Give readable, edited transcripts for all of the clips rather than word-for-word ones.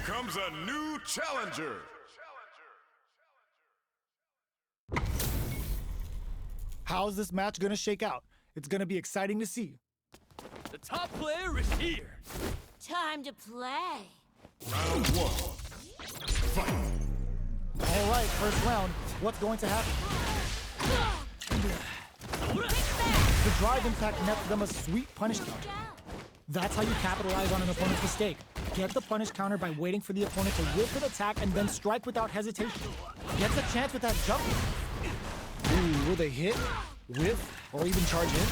comes a new challenger. How's this match gonna shake out? It's gonna be exciting to see. The top player is here. Time to play. Round one. Fight. All right, first round. What's going to happen? The drive impact nets them a sweet punish counter. That's how you capitalize on an opponent's mistake. Get the punish counter by waiting for the opponent to whiff an attack and then strike without hesitation. Gets a chance with that jump. Ooh, will they hit, whiff, or even charge in?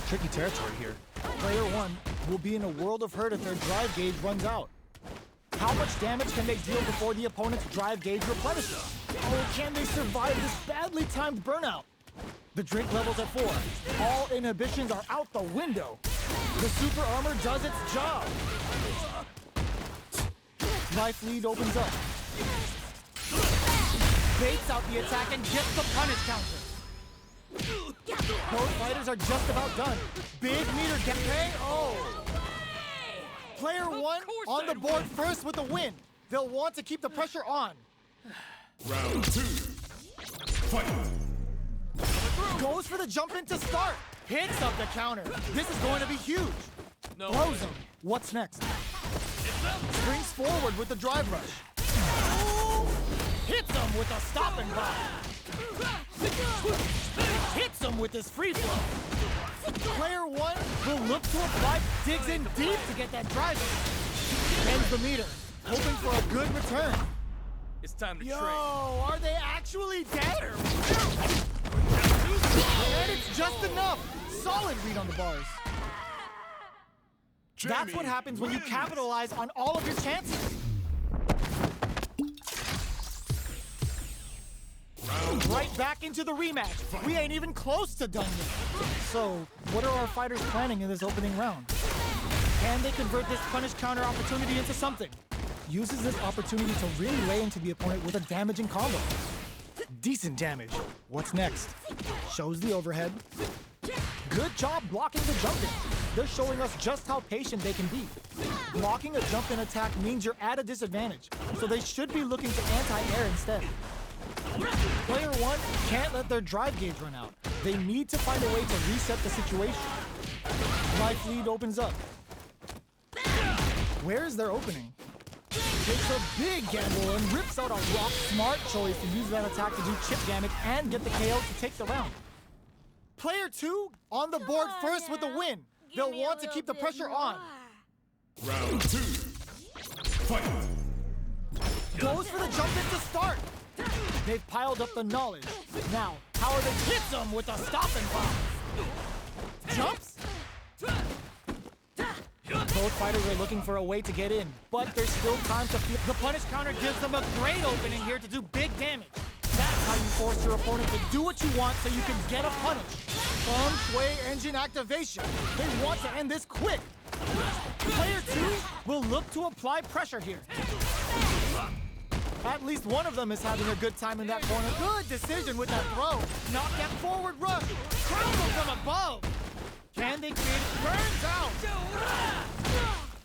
Tricky territory here. Player one will be in a world of hurt if their drive gauge runs out. How much damage can they deal before the opponent's drive gauge replenishes? Oh, can they survive this badly timed burnout? The drink level's at 4. All inhibitions are out the window. The super armor does its job. Life lead opens up. Baits out the attack and gets the punish counter. Both fighters are just about done. Big meter get KO. Player one on the board first with the win. They'll want to keep the pressure on. Round two. Fight. Goes for the jump in to start. Hits up the counter. This is going to be huge. No. Throws him. What's next? Springs forward with the drive rush. Hits him with a stop and pop. Hits him with his free flow. Player one will look to apply, digs in deep to get that drive in. Ends the meter, hoping for a good return. It's time to Yo, trade. are they actually dead? And it's just enough. Solid read on the bars. That's what happens when you capitalize on all of your chances. Right back into the rematch. We ain't even close to done yet. So, what are our fighters planning in this opening round? Can they convert this punish counter opportunity into something? Uses this opportunity to really lay into the opponent with a damaging combo. Decent damage. What's next? Shows the overhead. Good job blocking the jump in. They're showing us just how patient they can be. Blocking a jump in attack means you're at a disadvantage, so they should be looking to anti-air instead. Player one can't let their drive gauge run out. They need to find a way to reset the situation. Life lead opens up. Where's their opening? Takes a big gamble and rips out a rock smart choice to use that attack to do chip damage and get the KO to take the round. Player two on the board first with the win. They'll want to keep the pressure on. Round two. Fight. Goes for the jump in to start. They've piled up the knowledge. Now, how are they hits them with a stop and pop? Jumps? Both fighters are looking for a way to get in, but there's still time to feel. The punish counter gives them a great opening here to do big damage. That's how you force your opponent to do what you want so you can get a punish. Feng Shui engine activation. They want to end this quick. Player two will look to apply pressure here. At least one of them is having a good time in that corner. Good decision with that throw. Knock that forward rush. Crumble from above. Can they create it? Burns out.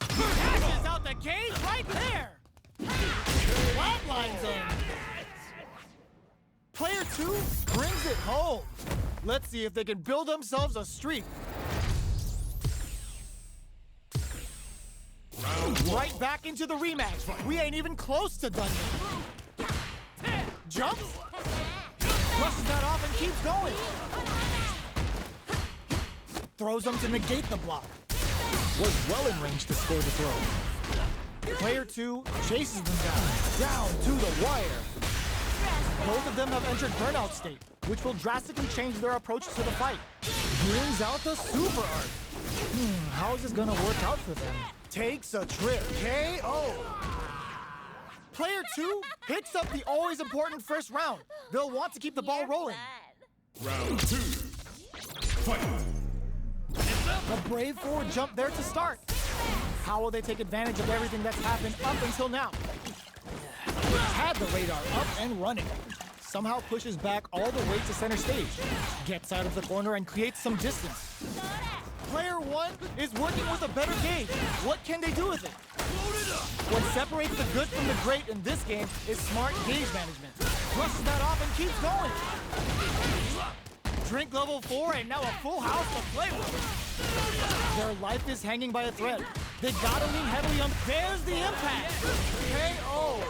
Cashes out the cage right there. Flatlines him. Player two brings it home. Let's see if they can build themselves a streak. Right back into the rematch. We ain't even close to done yet. Jumps. Brushes that off and keeps going. Throws them to negate the block. Was well in range to score the throw. Player two chases them down to the wire. Both of them have entered burnout state, which will drastically change their approach to the fight. Brings out the super art. How is this gonna work out for them? Takes a trip. KO. Player two picks up the always important first round. They'll want to keep the ball rolling. Round two. Fight. A brave forward jump there to start. How will they take advantage of everything that's happened up until now? Had the radar up and running. Somehow pushes back all the way to center stage. Gets out of the corner and creates some distance. Player one is working with a better gauge. What can they do with it? What separates the good from the great in this game is smart gauge management. Brushes that off and keeps going. Drink level 4 and now a full house to play with. Their life is hanging by a thread. They gotta lean heavily on. There's the impact. KO.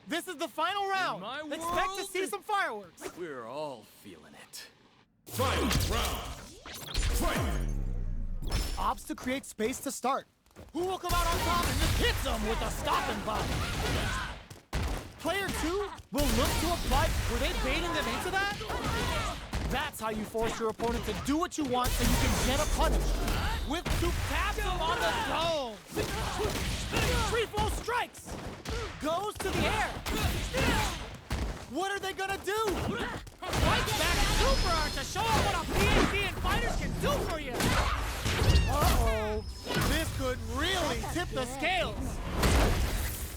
This is the final round. my Expect to world, see some fireworks. We're all feeling it. Final round. Fight! Opts to create space to start. Who will come out on top and just hits them with a stopping block? Player 2 will look to apply. Were they baiting them into that? That's how you force your opponent to do what you want so you can get a punish. With two taps him on the throne. Free flow strikes. Goes to the air. What are they gonna do? Right back super art to show them what a PhD and fighters can do for you. Uh-oh. This could really tip the scales.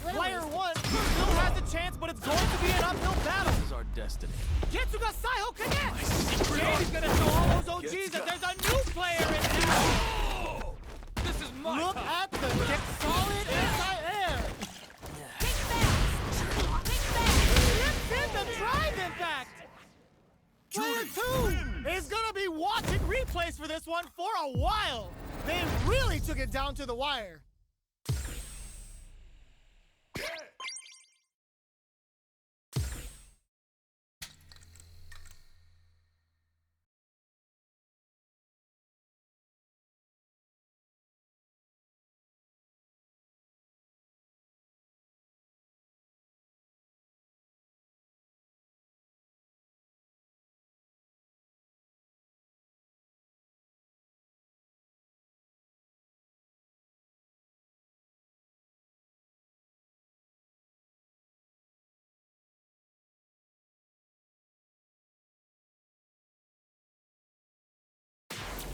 Player 1 still has a chance, but it's going to be an uphill battle. This is our destiny. Getsuga Saiho connects! James gonna show all those OGs that there's a new player in town! This is my Look time. at them get solid anti-air! Lift in the drive impact! Player 2 is gonna be watching replays for this one for a while! They really took it down to the wire.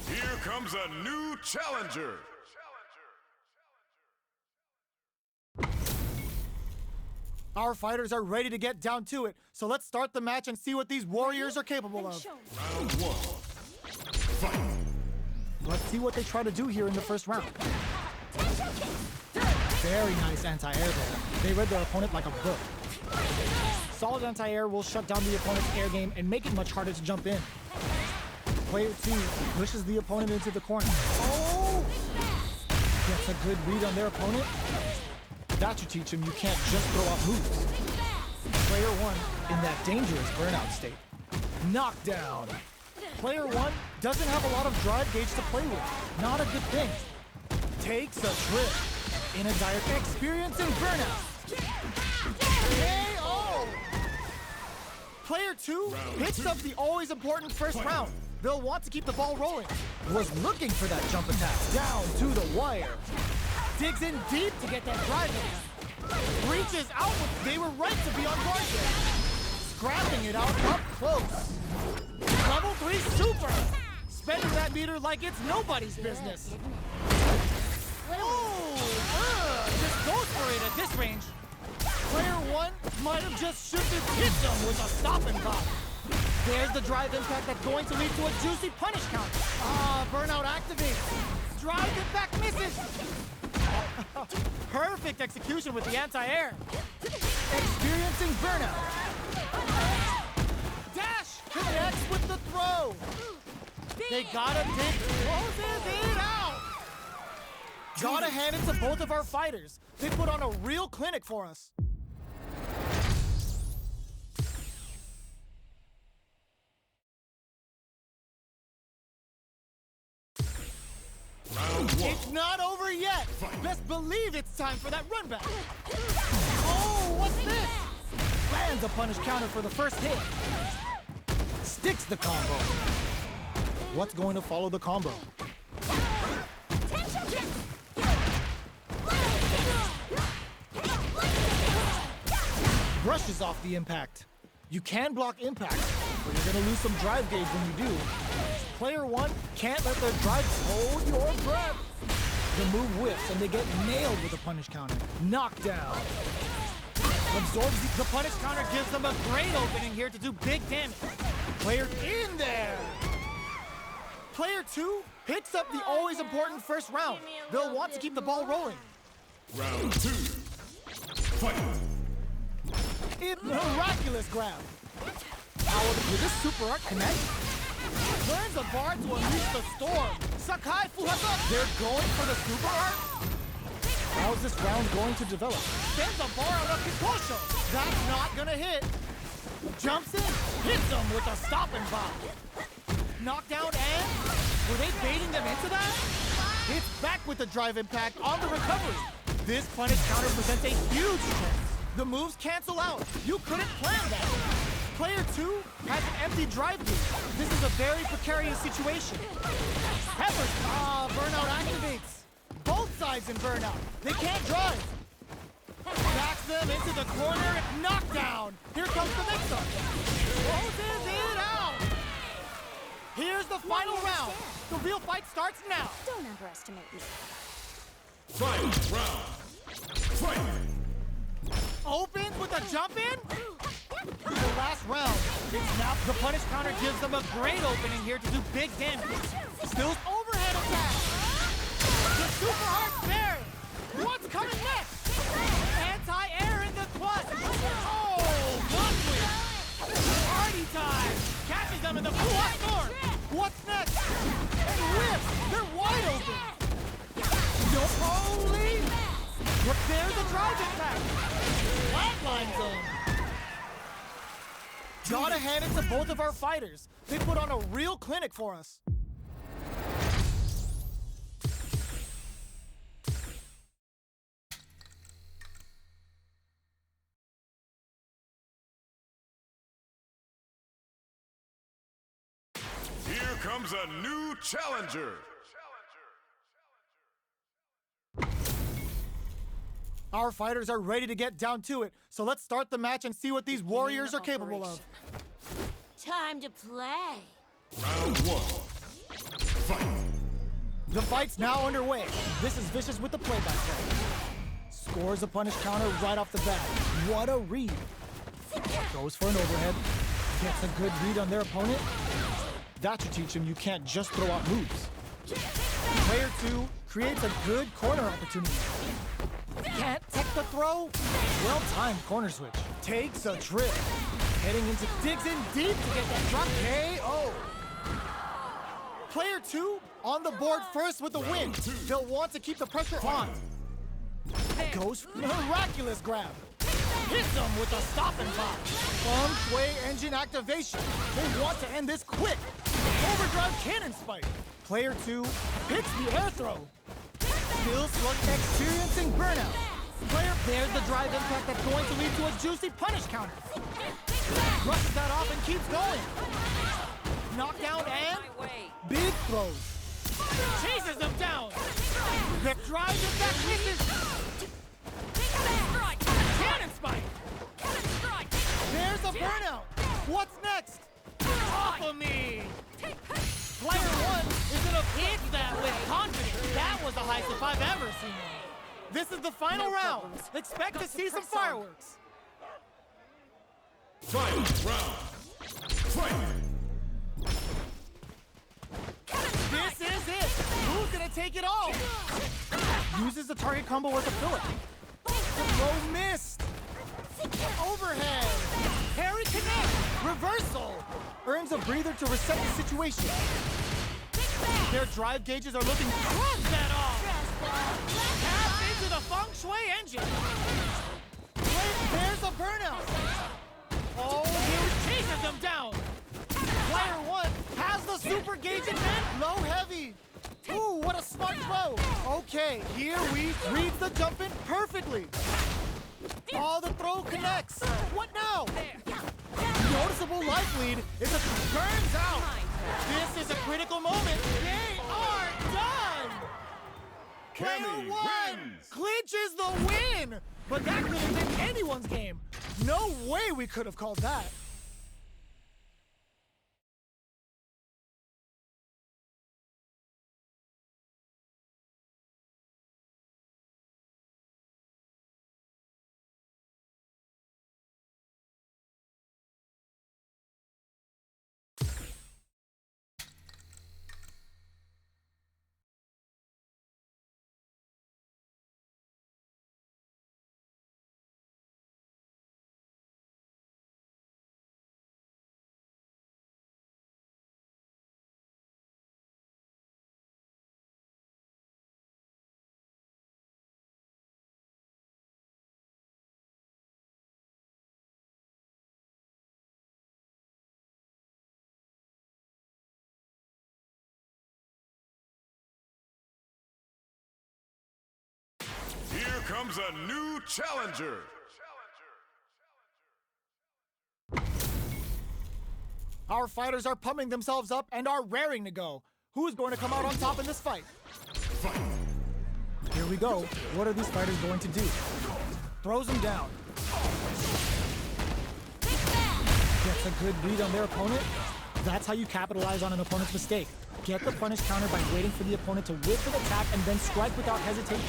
Here comes a new challenger. Our fighters are ready to get down to it, so let's start the match and see what these warriors are capable of. Round 1. Fight! Let's see what they try to do here in the first round. Very nice anti-air there. They read their opponent like a book. Solid anti-air will shut down the opponent's air game and make it much harder to jump in. Player 2 pushes the opponent into the corner. Oh! Gets a good read on their opponent. That should teach him you can't just throw out moves. Player 1 in that dangerous burnout state. Knockdown. Player 1 doesn't have a lot of drive gauge to play with. Not a good thing. Takes a trip. In a dire experiencing burnout. KO! Player 2 picks up the always important first round. They'll want to keep the ball rolling. Was looking for that jump attack. Down to the wire. Digs in deep to get that drive in. Reaches out, they were right to be on guard there. Scrapping it out up close. Level 3 super. Spending that meter like it's nobody's business. Just goes for it at this range. Player 1 might have just shifted hit them with a stopping block. There's the drive impact that's going to lead to a juicy punish count. Burnout activates. Drive impact misses. Perfect execution with the anti-air. Experiencing burnout. Dash connects with the throw. They gotta closes it out. Gotta hand it to both of our fighters. They put on a real clinic for us. Round 1. It's not over yet. Best believe it's time for that run back. Oh, what's this? Lands a punish counter for the first hit. Sticks the combo. What's going to follow the combo? Brushes off the impact. You can block impact, but you're gonna lose some drive gauge when you do. Player 1 can't let their drive hold your breath. The move whiffs and they get nailed with a punish counter. Knockdown. Absorbs the punish counter, gives them a great opening here to do big damage. Player in there. Player 2 picks up the always important first round. They'll want to keep the ball rolling. Round 2. Fight. It miraculous grab. Will this super art connect? Learns the bar to unleash the storm. Sakai Fuhata. They're going for the super art? How's this round going to develop? Sends the bar out of Kikosho. That's not gonna hit. Jumps in, hits them with a stopping bomb. Knockdown and? Were they baiting them into that? It's back with the drive impact on the recovery. This punish counter presents a huge chance. The moves cancel out. You couldn't plan that. Player 2 has an empty drive gate. This is a very precarious situation. Peppers, burnout activates. Both sides in burnout. They can't drive. Backs them into the corner. Knockdown. Here comes the mix-up. Closes it out. Here's the final round. The real fight starts now. Don't underestimate me. Final round. Fight. Opens with a jump in. The last round. It's now the punish counter gives them a great opening here to do big damage. Still overhead attack. The super hard bear. What's coming next? Anti-air in the clutch. Oh, lovely. Party time. Catches them in the full storm. What's next? And whips. They're wide open. No, holy. There's a drive impact. Flatline zone. Gotta hand it to both of our fighters. They put on a real clinic for us. Here comes a new challenger. Our fighters are ready to get down to it, so let's start the match and see what these warriors are capable of. Time to play. Round 1. Fight. The fight's now underway. This is Vicious with the playback play. Scores a punish counter right off the bat. What a read. Goes for an overhead. Gets a good read on their opponent. That should teach him you can't just throw out moves. Player 2 creates a good corner opportunity. Can't take the throw. Well-timed corner switch. Takes a trip. Heading into, digs in deep to get that drop KO. Player 2 on the board first with the win. They'll want to keep the pressure on. Goes miraculous grab. Hits them with a stopping bomb. Feng Shui engine activation. They want to end this quick. Overdrive cannon spike. Player 2 hits the air throw. Still experiencing burnout. Player bears the drive impact that's going to lead to a juicy punish counter. Brushes that off and keeps going. Knockdown and big throws. Chases them down. The drive impact misses. Cannon spike. There's a burnout. What's next? Off of me. Player 1 is gonna hit that with confidence. That was the highest if I've ever seen it. This is the final round. Expect to see some fireworks. Final round. Fight. This is it. Who's gonna take it all? Uses the target combo as a filler. The throw missed. Overhead. Parry connect. Reversal. Earns a breather to reset the situation. Their drive gauges are looking. Cross that off. Tap into the Feng Shui engine. There's a burnout. Oh, he chases them down. Player 1 has the super gauge advantage. Low heavy. Ooh, what a smart throw. Okay, here we read the jump in perfectly. Oh, the throw connects. What now? Noticeable life lead is it burns out. This is a critical moment. They are done. Player Cammy 1 wins. clinches the win. But that could have been anyone's game. No way we could have called that. comes a new challenger. Our fighters are pumping themselves up and are raring to go. Who's going to come out on top in this fight? Fight. Here we go. What are these fighters going to do? Throws him down. Gets a good read on their opponent. That's how you capitalize on an opponent's mistake. Get the punish counter by waiting for the opponent to whip an attack and then strike without hesitation.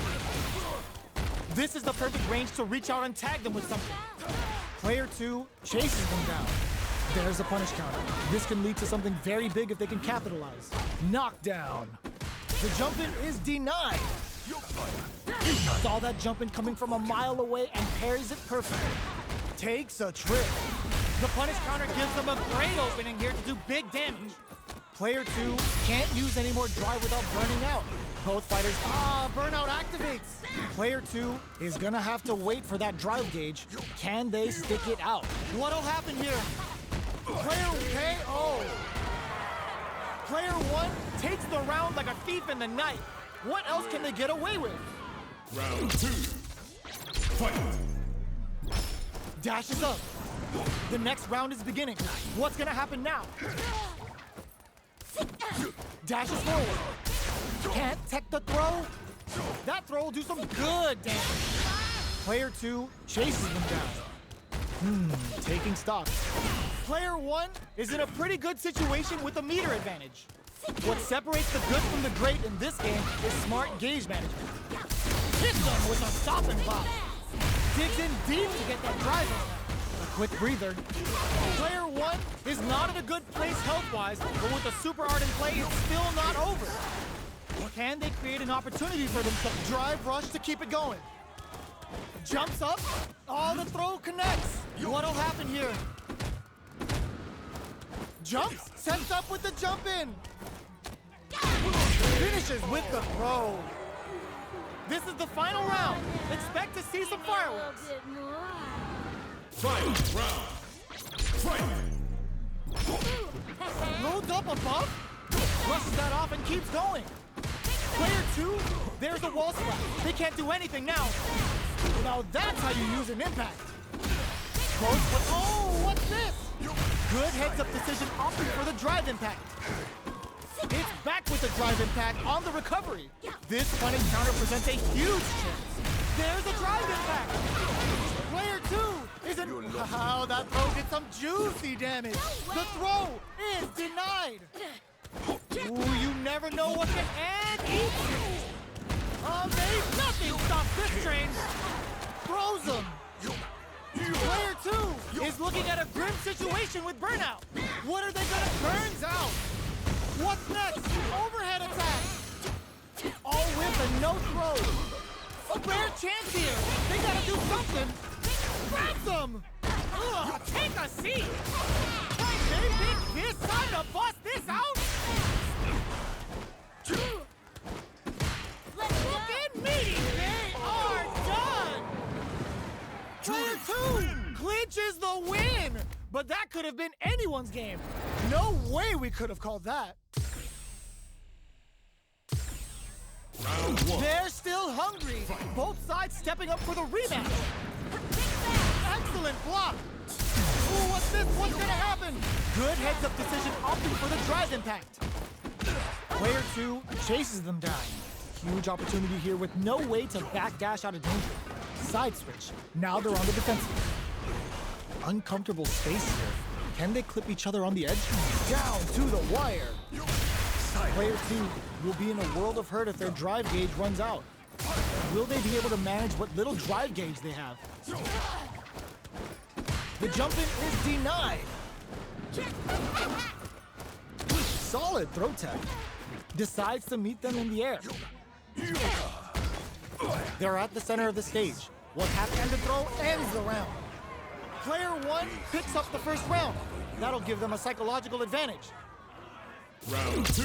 This is the perfect range to reach out and tag them with something. Player 2 chases them down. There's a punish counter. This can lead to something very big if they can capitalize. Knockdown. The jump in is denied. Saw that jump in coming from a mile away and parries it perfectly. Takes a trip. The punish counter gives them a great opening here to do big damage. Player 2 can't use any more drive without burning out. Both fighters, burnout activates. Player 2 is gonna have to wait for that drive gauge. Can they stick it out? What'll happen here? Player KO. Player 1 takes the round like a thief in the night. What else can they get away with? Round 2. Fight. Dashes up. The next round is beginning. What's gonna happen now? Dashes forward. Can't tech the throw. That throw will do some good damage. Player 2 chases them down. Taking stock. Player 1 is in a pretty good situation with a meter advantage. What separates the good from the great in this game is smart gauge management. Hits them with a stop and pop. Digs in deep to get that drive in. A quick breather. Player 1 is not in a good place health-wise, but with a super art in play, it's still not over. Can they create an opportunity for themselves? Drive rush to keep it going. Jumps up. The throw connects. What'll happen here? Jumps. Sets up with the jump in. Finishes with the throw. This is the final round. Expect to see some fireworks. Final round. Fight. Loads up above. Brushes that off and keeps going. Player 2, there's a wall slap. They can't do anything now. Now that's how you use an impact. Close, but what's this? Good heads-up decision opting for the drive impact. It's back with the drive impact on the recovery. This punish counter presents a huge chance. There's a drive impact. Player 2 isn't... Wow, that throw did some juicy damage. The throw is denied. Ooh, you never know what can end eat you. Nothing stops this train. Throws him. Player 2 is looking at a grim situation with burnout. What are they gonna... Burns out. What's next? Overhead attack. All whip and no throw. A rare chance here. They gotta do something. Grabs them. Ugh, take a seat. They think this time to bust this out? Look at me. They are done. Player 2 clinches the win. But that could have been anyone's game. No way we could have called that. Round 1. They're still hungry. Both sides stepping up for the rematch. Excellent block. Ooh, what's this? What's gonna happen? Good heads-up decision opting for the drive impact. Player 2 chases them down. Huge opportunity here with no way to backdash out of danger. Side switch. Now they're on the defensive. Uncomfortable space here. Can they clip each other on the edge? Down to the wire. Player 2 will be in a world of hurt if their drive gauge runs out. Will they be able to manage what little drive gauge they have? The jump in is denied. Solid throw tech. Decides to meet them in the air. They're at the center of the stage. What happened to throw ends the round. Player 1 picks up the first round. That'll give them a psychological advantage. Round 2.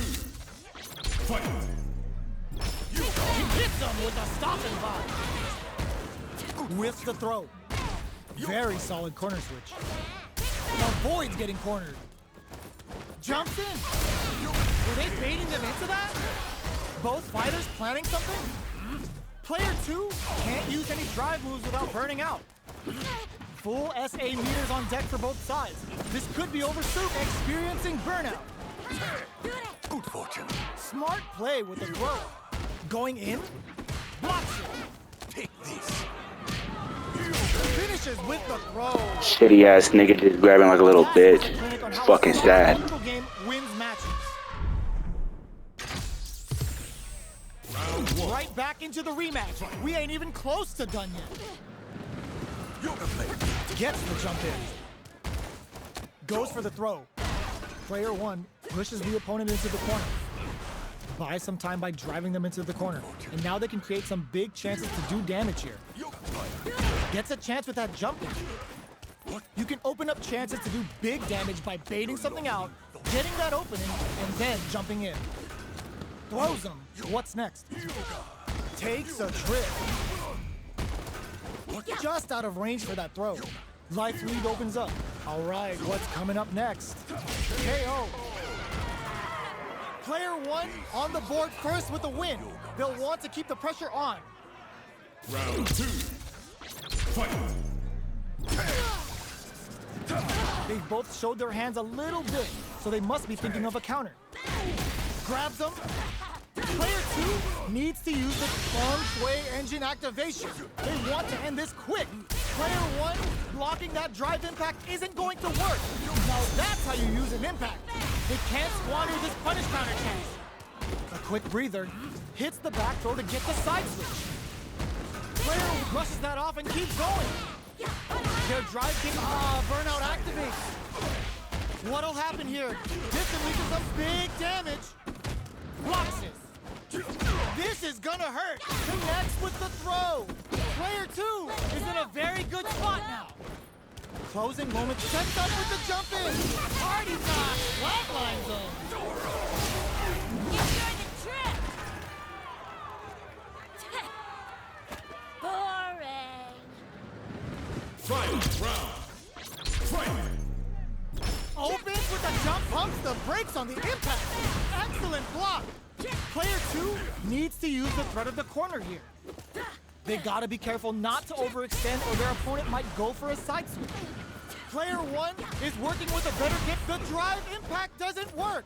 Fight. He hits them with a stop and pop. Whiffs the throw. Very solid corner switch. Avoids getting cornered. Jumps in. Were they baiting them into that? Both fighters planning something? Player 2 can't use any drive moves without burning out. Full SA meters on deck for both sides. This could be over soon, experiencing burnout. Good fortune. Smart play with the throw. Going in, blocks it. Take this. Finishes with the throw. Shitty ass nigga just grabbing like a little bitch. It's fucking sad. Single game wins matches. Round 1. Right back into the rematch. We ain't even close to done yet. Yoga play. Gets the jump in. Goes for the throw. Player 1 pushes the opponent into the corner. Buys some time by driving them into the corner. And now they can create some big chances to do damage here. Yoga play. Gets a chance with that jump in. You can open up chances to do big damage by baiting something out, getting that opening, and then jumping in. Throws them. What's next? Takes a trip. Just out of range for that throw. Life lead opens up. All right, what's coming up next? KO. Player 1 on the board first with a win. They'll want to keep the pressure on. Round 2. Fight. They've both showed their hands a little bit, so they must be thinking of a counter. Grabs them. Player 2 needs to use the feng shui engine activation. They want to end this quick. Player 1 blocking that drive impact isn't going to work. Now that's how you use an impact. They can't squander this punish counter chance. A quick breather, hits the back throw to get the side switch. Player brushes that off and keeps going. Their drive kick, burnout activates. What'll happen here? Distantly to some big damage. Blocks it. This is gonna hurt. Connects with the throw. Player 2 is in a very good spot now. Closing moment, sets up with the jump in. Party time, flatline zone. Enjoy the trip. Boring. Fight. Round. Fight. Opens with a jump, pumps the brakes on the impact. Excellent block. Player 2 needs to use the threat of the corner here. They gotta be careful not to overextend or their opponent might go for a side switch. Player 1 is working with a better kick. The drive impact doesn't work.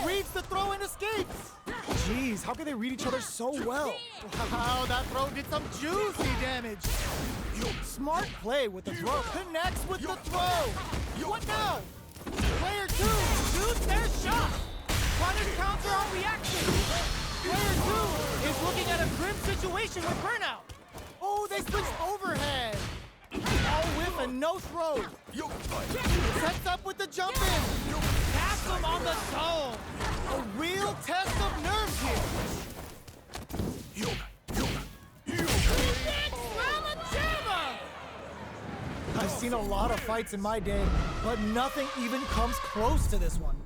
Reads the throw and escapes. Jeez, how can they read each other so well? Wow, that throw did some juicy damage. Smart play with the throw. Connects with the throw. What now? Player 2 shoots their shot. Punish counter on reaction. Player 2 is looking at a grim situation with burnout. Oh, they switched overhead. All whiff and no throw. Yoga play. Sets up with the jump in. Taps him on the dome. A real test of nerves here. Big Mama Jamma! I've seen a lot of fights in my day, but nothing even comes close to this one.